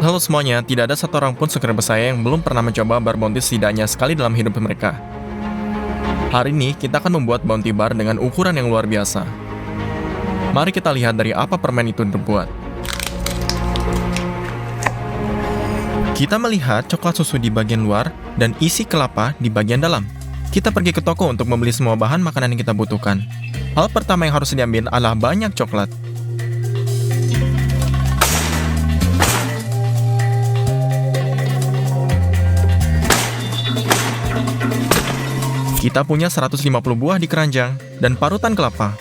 Halo semuanya, tidak ada satu orang pun sekrebat saya yang belum pernah mencoba bar bounty setidaknya sekali dalam hidup mereka. Hari ini, kita akan membuat bounty bar dengan ukuran yang luar biasa. Mari kita lihat dari apa permen itu terbuat. Kita melihat coklat susu di bagian luar dan isi kelapa di bagian dalam. Kita pergi ke toko untuk membeli semua bahan makanan yang kita butuhkan. Hal pertama yang harus diambil adalah banyak coklat. Kita punya 150 buah di keranjang dan parutan kelapa.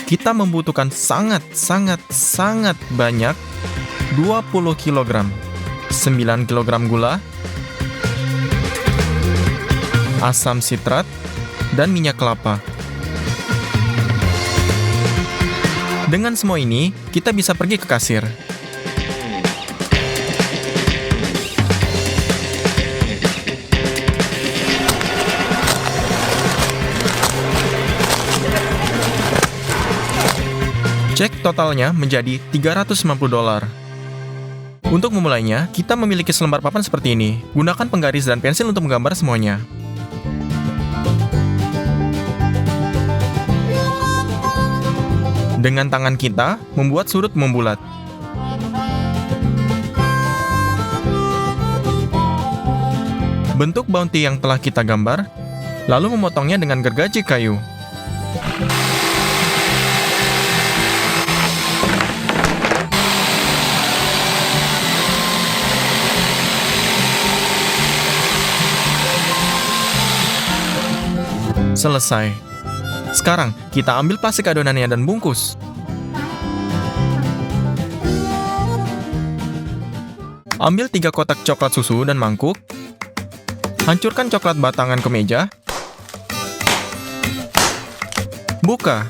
Kita membutuhkan sangat banyak 20 kg, 9 kg gula, asam sitrat, dan minyak kelapa. Dengan semua ini, kita bisa pergi ke kasir. Cek totalnya menjadi $350. Untuk memulainya, kita memiliki selembar papan seperti ini. Gunakan penggaris dan pensil untuk menggambar semuanya. Dengan tangan kita, membuat sudut membulat. Bentuk bounty yang telah kita gambar, lalu memotongnya dengan gergaji kayu. Selesai. Sekarang, kita ambil plastik adonannya dan bungkus. Ambil 3 kotak coklat susu dan mangkuk. Hancurkan coklat batangan ke meja. Buka.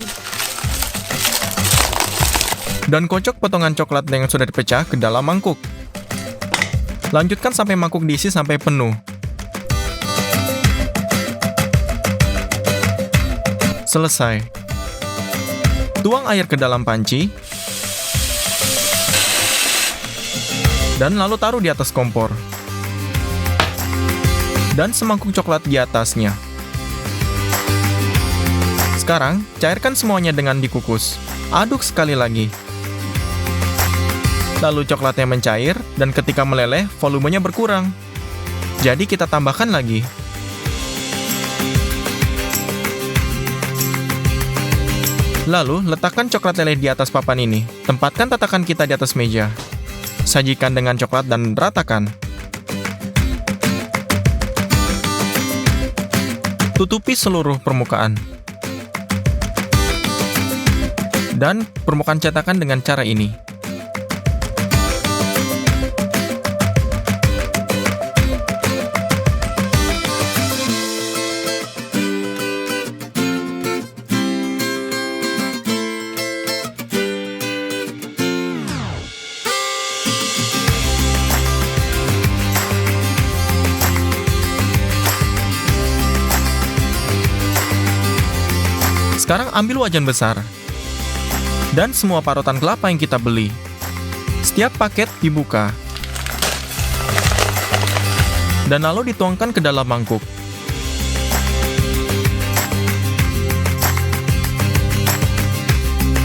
Dan kocok potongan coklat yang sudah dipecah ke dalam mangkuk. Lanjutkan sampai mangkuk diisi sampai penuh. Selesai. Tuang air ke dalam panci. Dan lalu taruh di atas kompor. Dan semangkuk coklat di atasnya. Sekarang, cairkan semuanya dengan dikukus. Aduk sekali lagi. Lalu coklatnya mencair, dan ketika meleleh, volumenya berkurang. Jadi kita tambahkan lagi. Lalu, letakkan coklat leleh di atas papan ini. Tempatkan tatakan kita di atas meja. Sajikan dengan coklat dan ratakan. Tutupi seluruh permukaan. Dan permukaan cetakan dengan cara ini. Sekarang ambil wajan besar dan semua parutan kelapa yang kita beli. Setiap paket dibuka dan lalu dituangkan ke dalam mangkuk.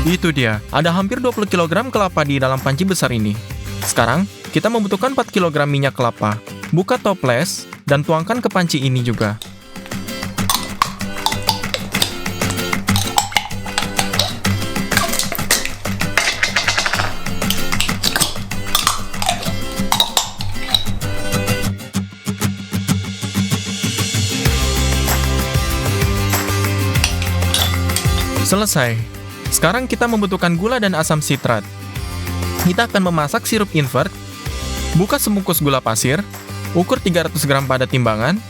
Itu dia, ada hampir 20 kg kelapa di dalam panci besar ini. Sekarang, kita membutuhkan 4 kg minyak kelapa. Buka toples dan tuangkan ke panci ini juga. Selesai. Sekarang kita membutuhkan gula dan asam sitrat. Kita akan memasak sirup invert. Buka sebungkus gula pasir. Ukur 300 gram pada timbangan.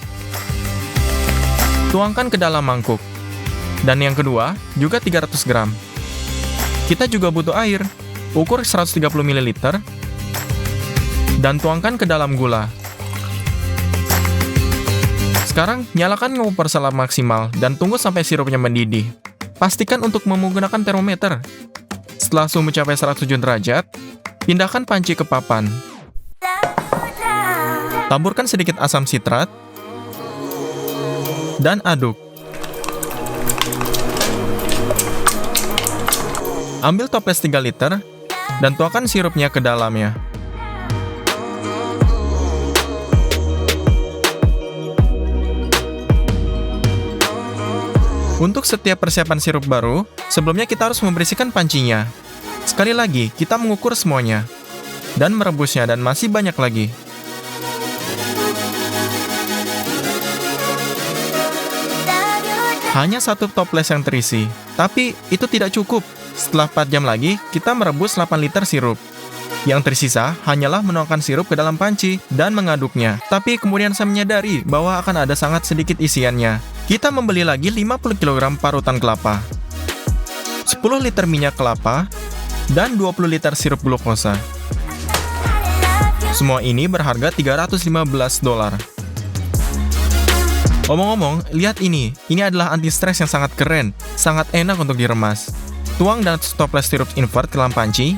Tuangkan ke dalam mangkuk. Dan yang kedua, juga 300 gram. Kita juga butuh air. Ukur 130 ml. Dan tuangkan ke dalam gula. Sekarang, nyalakan kompor selama maksimal dan tunggu sampai sirupnya mendidih. Pastikan untuk menggunakan termometer. Setelah suhu mencapai 107 derajat, pindahkan panci ke papan. Taburkan sedikit asam sitrat, dan aduk. Ambil toples 3 liter, dan tuangkan sirupnya ke dalamnya. Untuk setiap persiapan sirup baru, sebelumnya kita harus membersihkan pancinya. Sekali lagi, kita mengukur semuanya, dan merebusnya, dan masih banyak lagi. Hanya 1 toples yang terisi, tapi itu tidak cukup. Setelah 4 jam lagi, kita merebus 8 liter sirup. Yang tersisa hanyalah menuangkan sirup ke dalam panci dan mengaduknya. Tapi kemudian saya menyadari bahwa akan ada sangat sedikit isiannya. Kita membeli lagi 50 kg parutan kelapa, 10 liter minyak kelapa, dan 20 liter sirup glukosa. Semua ini berharga $315. Omong-omong, lihat ini. Ini adalah anti-stres yang sangat keren, sangat enak untuk diremas. Tuang dan toples sirup invert ke dalam panci.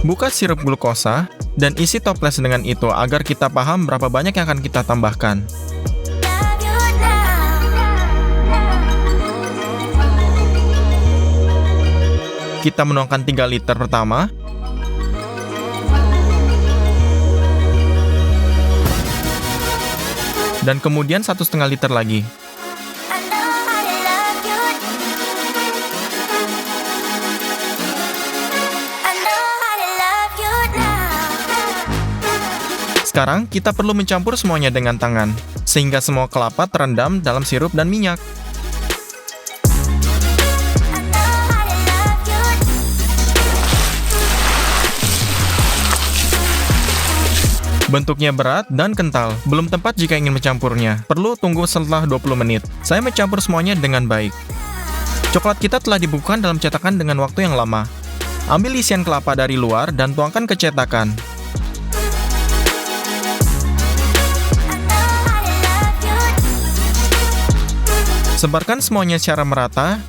Buka sirup glukosa, dan isi toples dengan itu agar kita paham berapa banyak yang akan kita tambahkan. Kita menuangkan 3 liter pertama, dan kemudian 1,5 liter lagi. Sekarang, kita perlu mencampur semuanya dengan tangan, sehingga semua kelapa terendam dalam sirup dan minyak. Bentuknya berat dan kental, belum tepat jika ingin mencampurnya. Perlu tunggu setelah 20 menit. Saya mencampur semuanya dengan baik. Coklat kita telah dibukukan dalam cetakan dengan waktu yang lama. Ambil isian kelapa dari luar dan tuangkan ke cetakan. Sebarkan semuanya secara merata.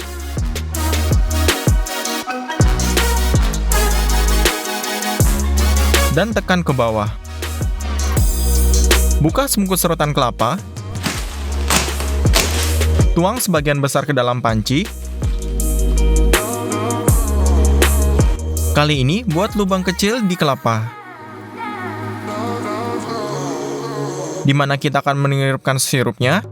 Dan tekan ke bawah. Buka sebungkus serotan kelapa. Tuang sebagian besar ke dalam panci. Kali ini, buat lubang kecil di kelapa, di mana kita akan menirupkan sirupnya.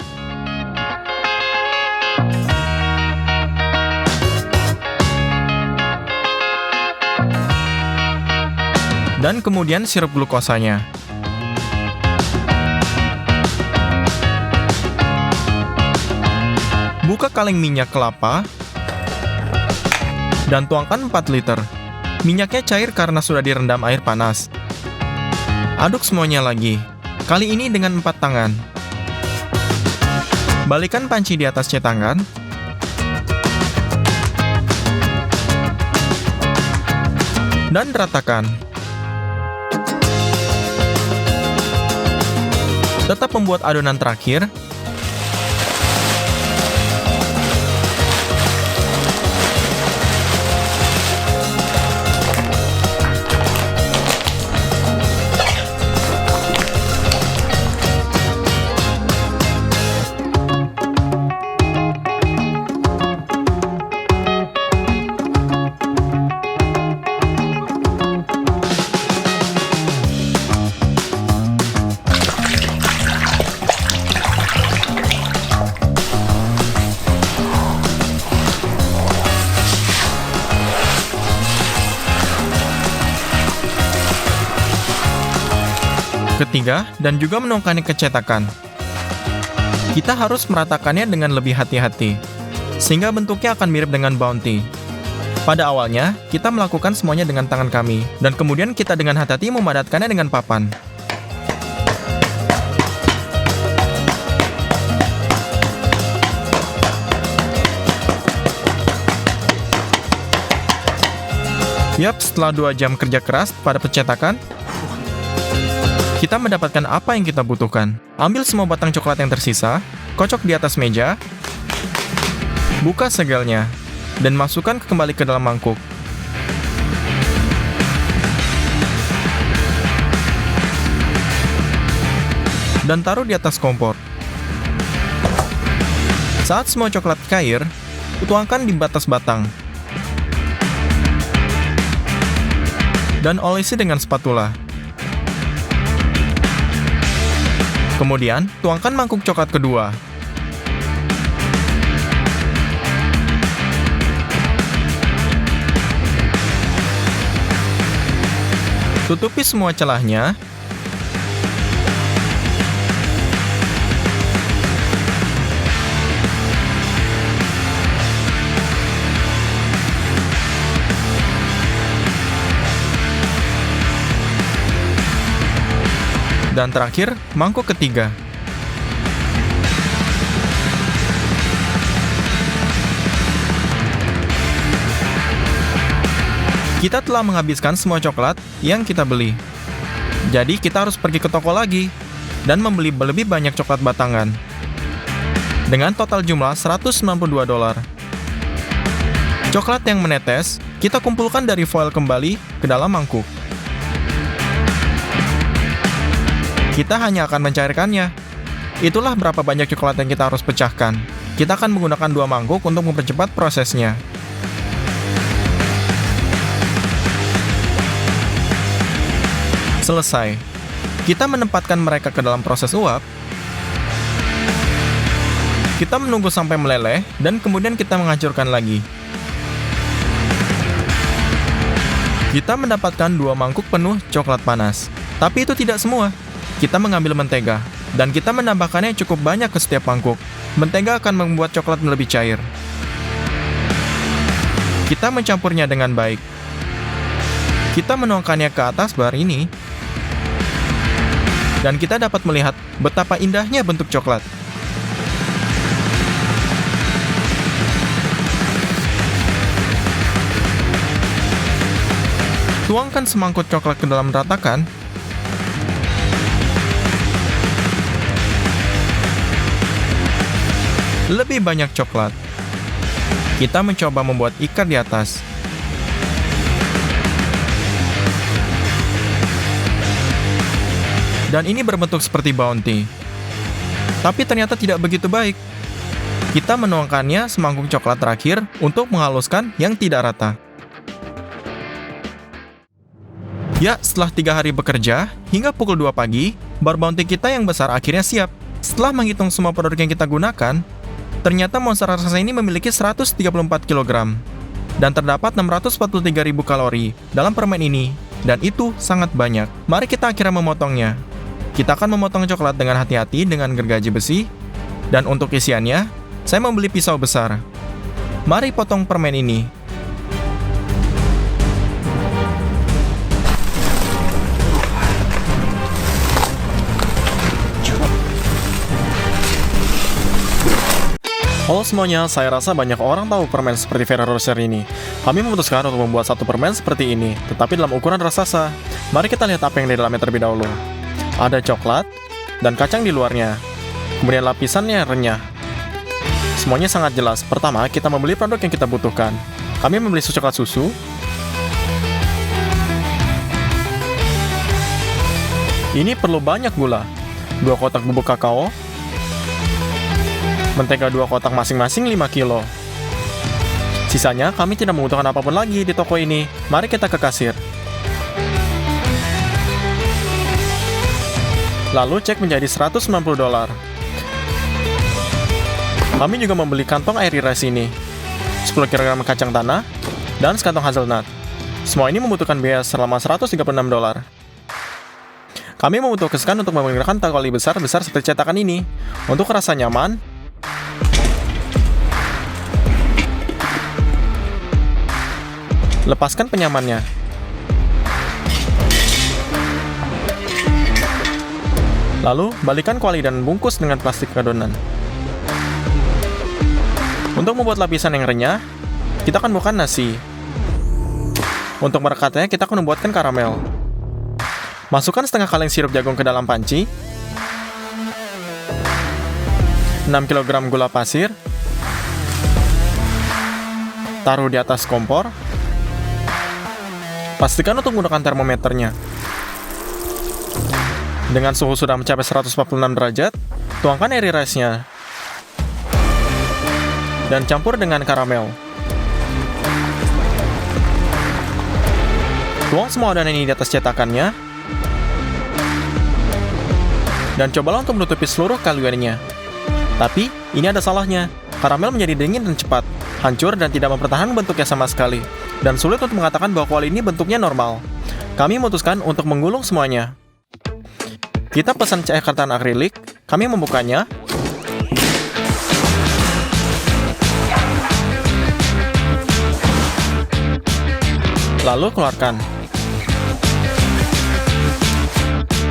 Dan kemudian sirup glukosanya. Buka kaleng minyak kelapa dan tuangkan 4 liter. Minyaknya cair karena sudah direndam air panas. Aduk semuanya lagi, kali ini dengan 4 tangan. Balikan panci di atas cetakan. Dan ratakan. Tetap membuat adonan terakhir. Ketiga, dan juga menuangkannya ke cetakan. Kita harus meratakannya dengan lebih hati-hati, sehingga bentuknya akan mirip dengan Bounty. Pada awalnya, kita melakukan semuanya dengan tangan kami, dan kemudian kita dengan hati-hati memadatkannya dengan papan. Yap, setelah 2 jam kerja keras pada pencetakan, kita mendapatkan apa yang kita butuhkan. Ambil semua batang coklat yang tersisa, kocok di atas meja, buka segelnya, dan masukkan kembali ke dalam mangkuk. dan taruh di atas kompor. Saat semua coklat cair, tuangkan di batas batang. Dan olesi dengan spatula. Kemudian, tuangkan mangkuk coklat kedua. Tutupi semua celahnya. Dan terakhir, mangkuk ketiga. Kita telah menghabiskan semua coklat yang kita beli. Jadi kita harus pergi ke toko lagi dan membeli lebih banyak coklat batangan. Dengan total jumlah $192. Coklat yang menetes, kita kumpulkan dari foil kembali ke dalam mangkuk. Kita hanya akan mencairkannya. Itulah berapa banyak coklat yang kita harus pecahkan. Kita akan menggunakan 2 mangkuk untuk mempercepat prosesnya. Selesai. Kita menempatkan mereka ke dalam proses uap. Kita menunggu sampai meleleh, dan kemudian kita menghancurkan lagi. Kita mendapatkan 2 mangkuk penuh coklat panas. Tapi itu tidak semua. Kita mengambil mentega, dan kita menambahkannya cukup banyak ke setiap mangkuk. Mentega akan membuat coklat lebih cair. Kita mencampurnya dengan baik. Kita menuangkannya ke atas bar ini. Dan kita dapat melihat betapa indahnya bentuk coklat. Tuangkan semangkuk coklat ke dalam ratakan. Lebih banyak coklat. Kita mencoba membuat ikat di atas. Dan ini berbentuk seperti bounty. Tapi ternyata tidak begitu baik. Kita menuangkannya semangkuk coklat terakhir untuk menghaluskan yang tidak rata. Ya, setelah 3 hari bekerja, hingga pukul 2 pagi, bar bounty kita yang besar akhirnya siap. Setelah menghitung semua produk yang kita gunakan, ternyata monster raksasa ini memiliki 134 kg. Dan terdapat 643.000 kalori dalam permen ini, dan itu sangat banyak. Mari kita akhirnya memotongnya. Kita akan memotong coklat dengan hati-hati dengan gergaji besi, dan untuk isiannya, saya membeli pisau besar. Mari potong permen ini. Halo semuanya, saya rasa banyak orang tahu permen seperti Ferrero Rocher ini. Kami memutuskan untuk membuat satu permen seperti ini, tetapi dalam ukuran raksasa. Mari kita lihat apa yang di dalamnya terlebih dahulu. Ada coklat dan kacang di luarnya. Kemudian lapisannya renyah. Semuanya sangat jelas. Pertama, kita membeli produk yang kita butuhkan. Kami membeli coklat susu. Ini perlu banyak gula. 2 kotak bubuk kakao. Mentega 2 kotak masing-masing 5 kilo. Sisanya kami tidak membutuhkan apapun lagi di toko ini. Mari kita ke kasir. Lalu cek menjadi $190. Kami juga membeli kantong air rice ini, 10 kg kacang tanah, dan sekantong hazelnut. Semua ini membutuhkan biaya selama $136. Kami memutuskan untuk menggunakan tali besar-besar seperti cetakan ini. Untuk rasa nyaman, lepaskan penyamannya. Lalu, balikan kuali dan bungkus dengan plastik adonan. Untuk membuat lapisan yang renyah, kita akan bukan nasi. Untuk merekatnya, kita akan membuatkan karamel. Masukkan setengah kaleng sirup jagung ke dalam panci. 6 kg gula pasir. Taruh di atas kompor. Pastikan untuk menggunakan termometernya. Dengan suhu sudah mencapai 146 derajat, tuangkan airy rice-nya dan campur dengan karamel. Tuang semua adonan ini di atas cetakannya dan cobalah untuk menutupi seluruh kalorinya. Tapi, ini ada salahnya. Karamel menjadi dingin dan cepat, hancur dan tidak mempertahankan bentuknya sama sekali, dan sulit untuk mengatakan bahwa kuali ini bentuknya normal. Kami memutuskan untuk menggulung semuanya. Kita pesan cair kertas akrilik, kami membukanya, lalu keluarkan.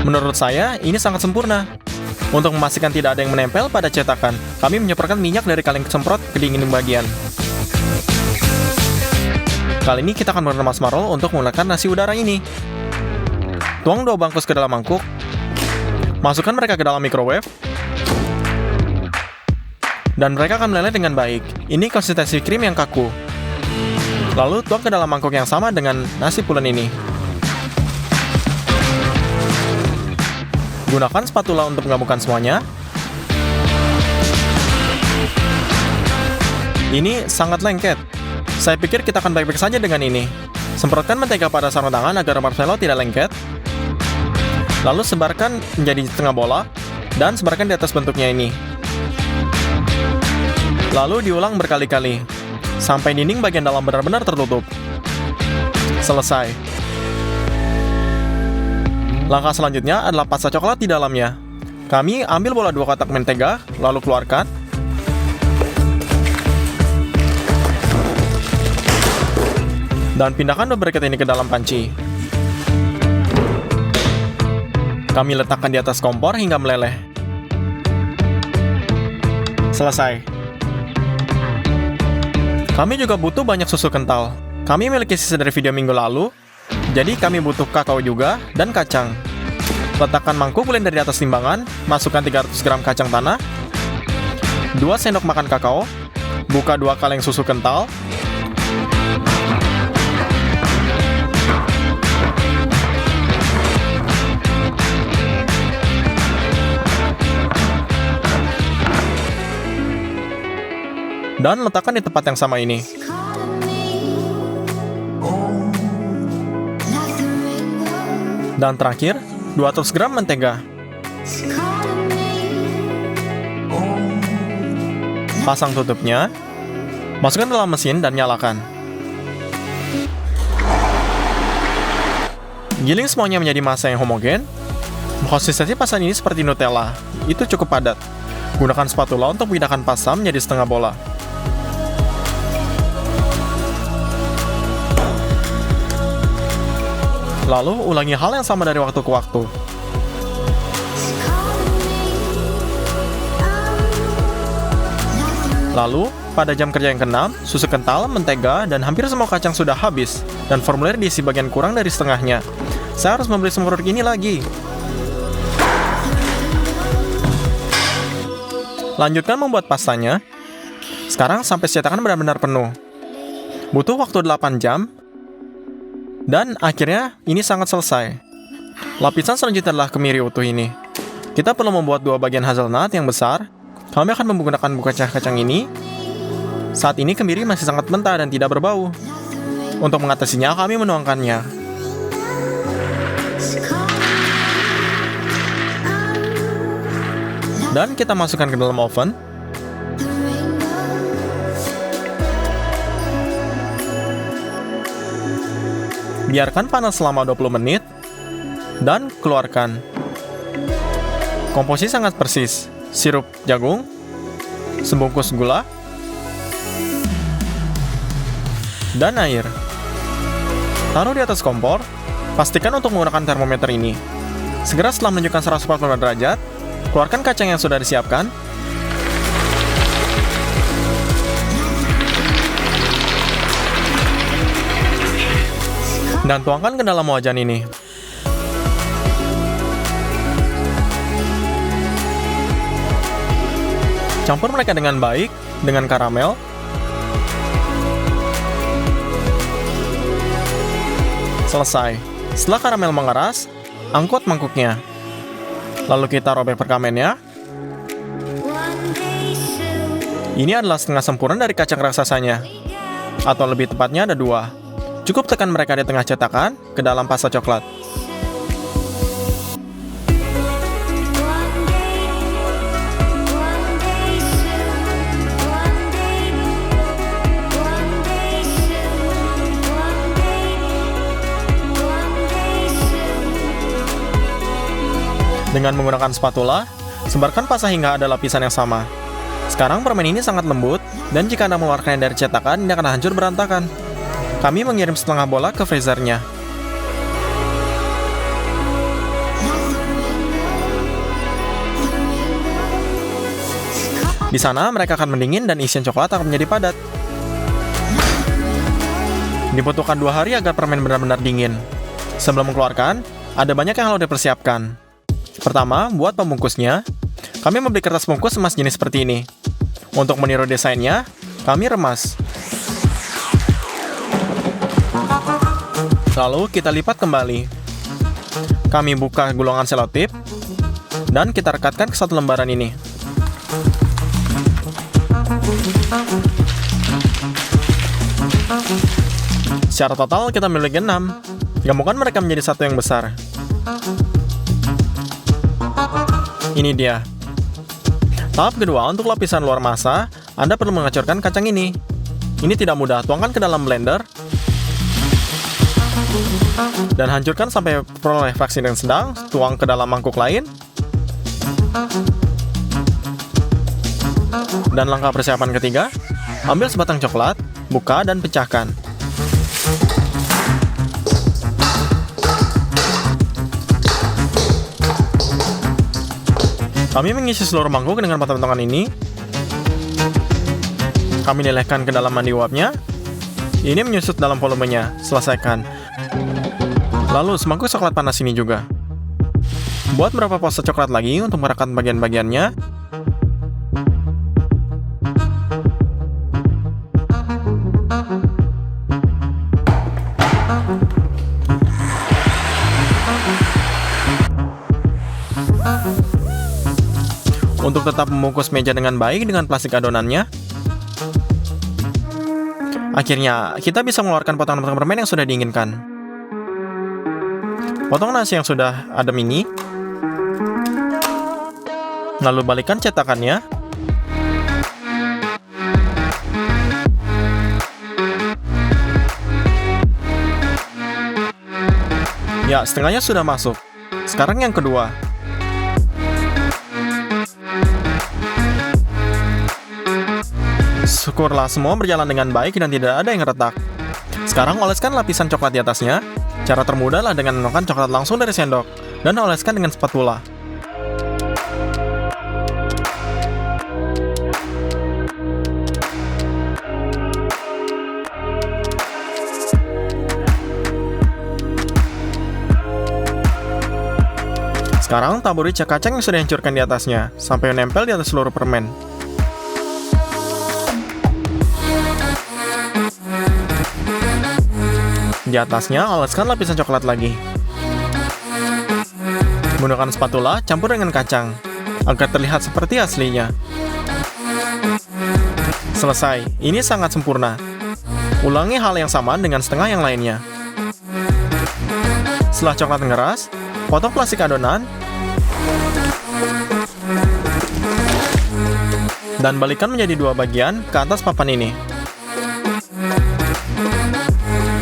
Menurut saya, ini sangat sempurna. Untuk memastikan tidak ada yang menempel pada cetakan, kami menyemprotkan minyak dari kaleng semprot ke dingin bagian. Kali ini kita akan menggunakan marshmallow untuk menggunakan nasi udara ini. Tuang 2 bungkus ke dalam mangkuk. Masukkan mereka ke dalam microwave. Dan mereka akan meleleh dengan baik. Ini konsistensi krim yang kaku. Lalu tuang ke dalam mangkuk yang sama dengan nasi pulen ini. Gunakan spatula untuk menggabungkan semuanya. Ini sangat lengket. Saya pikir kita akan baik-baik saja dengan ini. Semprotkan mentega pada sarung tangan agar marshmallow tidak lengket. Lalu sebarkan menjadi setengah bola dan sebarkan di atas bentuknya ini. Lalu diulang berkali-kali sampai dinding bagian dalam benar-benar tertutup. Selesai. Langkah selanjutnya adalah pasta coklat di dalamnya. Kami ambil bola 2 kotak mentega, lalu keluarkan. Dan pindahkan 2 bracket ini ke dalam panci. Kami letakkan di atas kompor hingga meleleh. Selesai. Kami juga butuh banyak susu kental. Kami memiliki sisa dari video minggu lalu, jadi kami butuh kakao juga dan kacang. Letakkan mangkuk blender di atas timbangan, masukkan 300 gram kacang tanah, 2 sendok makan kakao, buka 2 kaleng susu kental, dan letakkan di tempat yang sama ini. Dan terakhir, 200 gram mentega. Pasang tutupnya, masukkan dalam mesin dan nyalakan. Giling semuanya menjadi massa yang homogen. Konsistensi pasta ini seperti Nutella, itu cukup padat. Gunakan spatula untuk memindahkan pasta menjadi setengah bola. Lalu, ulangi hal yang sama dari waktu ke waktu. Lalu, pada jam kerja yang ke-6, susu kental, mentega, dan hampir semua kacang sudah habis, dan formulir diisi bagian kurang dari setengahnya. Saya harus membeli semua produk ini lagi. Lanjutkan membuat pastanya. Sekarang sampai cetakan benar-benar penuh. Butuh waktu 8 jam, dan akhirnya, ini sangat selesai. Lapisan selanjutnya adalah kemiri utuh ini. Kita perlu membuat 2 bagian hazelnut yang besar. Kami akan menggunakan buku kacang ini. Saat ini kemiri masih sangat mentah dan tidak berbau. Untuk mengatasinya, kami menuangkannya. Dan kita masukkan ke dalam oven. Biarkan panas selama 20 menit, dan keluarkan. Komposisi sangat persis. Sirup jagung, sebungkus gula, dan air. Taruh di atas kompor, pastikan untuk menggunakan termometer ini. Segera setelah menunjukkan 145 derajat, keluarkan kacang yang sudah disiapkan. Dan tuangkan ke dalam wajan ini. Campur mereka dengan baik dengan karamel. Selesai. Setelah karamel mengeras, angkut mangkuknya. Lalu kita robek perkamennya. Ini adalah setengah sempurna dari kacang raksasanya. Atau lebih tepatnya ada 2. Cukup tekan mereka di tengah cetakan ke dalam pasta coklat. Dengan menggunakan spatula, sebarkan pasta hingga ada lapisan yang sama. Sekarang permen ini sangat lembut, dan jika Anda mengeluarkannya dari cetakan, ini akan hancur berantakan. Kami mengirim setengah bola ke freezernya. Di sana, mereka akan mendingin dan isian coklat akan menjadi padat. Dibutuhkan 2 hari agar permen benar-benar dingin. Sebelum mengeluarkan, ada banyak yang harus dipersiapkan. Pertama, buat pembungkusnya, kami membeli kertas bungkus emas jenis seperti ini. Untuk meniru desainnya, kami remas. Lalu kita lipat kembali. Kami buka gulungan selotip, dan kita rekatkan ke satu lembaran ini. Secara total kita memiliki 6. Gabungkan mereka menjadi satu yang besar. Ini dia. Tahap kedua, untuk lapisan luar masa, Anda perlu menghancurkan kacang ini. Ini tidak mudah, tuangkan ke dalam blender dan hancurkan sampai peroleh fraksi yang sedang, tuang ke dalam mangkuk lain. Dan langkah persiapan ketiga, ambil sebatang coklat, buka dan pecahkan. Kami mengisi seluruh mangkuk dengan potongan ini. Kami lelehkan ke dalam mandi uapnya. Ini menyusut dalam volumenya. Selesaikan. Lalu semangkuk coklat panas ini juga. Buat beberapa pasta coklat lagi untuk merekat bagian-bagiannya. Untuk tetap membungkus meja dengan baik dengan plastik adonannya. Akhirnya, kita bisa mengeluarkan potongan-potongan permen yang sudah diinginkan. Potong nasi yang sudah adem ini. Lalu balikkan cetakannya. Ya, setengahnya sudah masuk. Sekarang yang kedua. Syukurlah semua berjalan dengan baik dan tidak ada yang retak. Sekarang oleskan lapisan coklat di atasnya. Cara termudah adalah dengan menuangkan coklat langsung dari sendok dan oleskan dengan spatula. Sekarang taburi kacang yang sudah dihancurkan di atasnya sampai menempel di atas seluruh permen. Di atasnya, oleskan lapisan coklat lagi. Menggunakan spatula, campur dengan kacang, agar terlihat seperti aslinya. Selesai, ini sangat sempurna. Ulangi hal yang sama dengan setengah yang lainnya. Setelah coklat mengeras, potong plastik adonan, dan balikkan menjadi 2 bagian ke atas papan ini.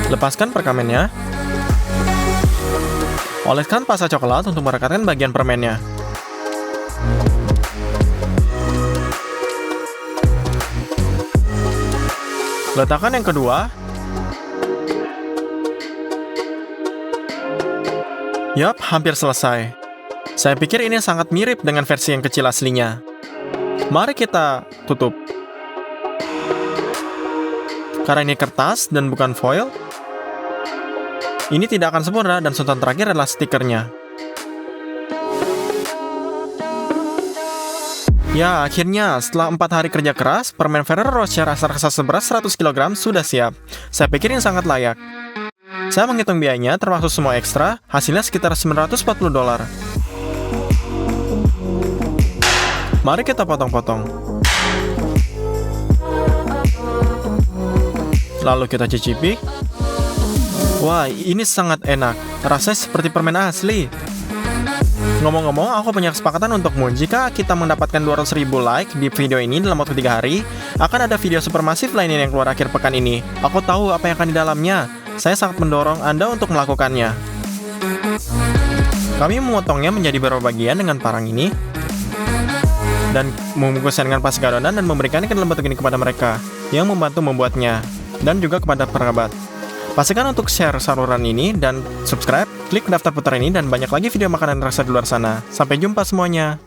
Lepaskan perkamennya. Oleskan pasta coklat untuk merekatkan bagian permennya. Letakkan yang kedua. Yap, hampir selesai. Saya pikir ini sangat mirip dengan versi yang kecil aslinya. Mari kita tutup. Karena ini kertas dan bukan foil, ini tidak akan sempurna dan suntan terakhir adalah stikernya. Ya, akhirnya setelah 4 hari kerja keras, permen Ferrero Rocher rasa raksasa seberat 100 kg sudah siap. Saya pikir ini sangat layak. Saya menghitung biayanya termasuk semua ekstra, hasilnya sekitar $940. Mari kita potong-potong. Lalu kita cicipi. Wah, ini sangat enak. Rasanya seperti permen asli. Ngomong-ngomong, aku punya kesepakatan untukmu. Jika kita mendapatkan 200.000 like di video ini dalam waktu 3 hari, akan ada video supermasif lainnya yang keluar akhir pekan ini. Aku tahu apa yang akan di dalamnya. Saya sangat mendorong Anda untuk melakukannya. Kami memotongnya menjadi beberapa bagian dengan parang ini, dan membungkusnya dengan plastik adonan dan memberikannya ke dalam bentuk ini kepada mereka yang membantu membuatnya, dan juga kepada kerabat. Pastikan untuk share saluran ini dan subscribe, klik daftar putar ini, dan banyak lagi video makanan rasa di luar sana. Sampai jumpa semuanya.